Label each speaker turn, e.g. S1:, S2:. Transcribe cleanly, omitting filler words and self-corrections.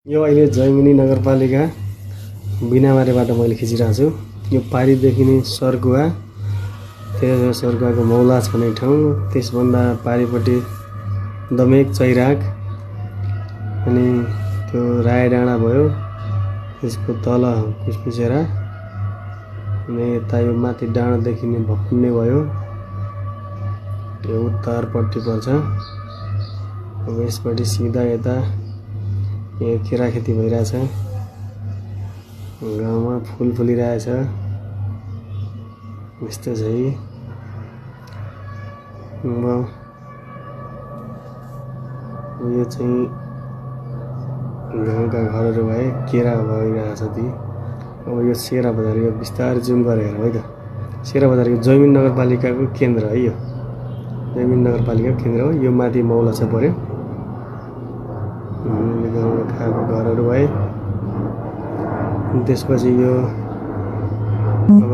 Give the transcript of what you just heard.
S1: यो अहिले जैमिनी नगरपालिका बिनामारेबाट मैले खिचिरहेको छु। यो पारीदेखि नै सर्गुवा, त्यही सर्गुवाको मौला छने ठाउँ, त्यसभन्दा पारीपट्टि दमेक चैराग, अनि त्यो राय डाँडा भयो, त्यसको तल कुसकुसेरा, अनि यता यो माथि डाँडादेखि नै भकुन्ने भयो, यो उत्तरपट्टि पर्छ। अब यसपट्टि सिधा यता यो केरा खेती भइरहेछ, गाउँमा फुल फुलिरहेछ, यस्तो छ। यो चाहिँ गाउँका घरहरू भए केरा भइरहेछ ती। अब यो सेरा बजार, यो बिस्तारै जुम गरेर है त, सेरा बजारको जैमिनी नगरपालिकाको केन्द्र है, यो जैमिनी नगरपालिकाको केन्द्र हो। यो माथि मौला छ पर्यो, खाएको घरहरू भए। त्यसपछि यो अब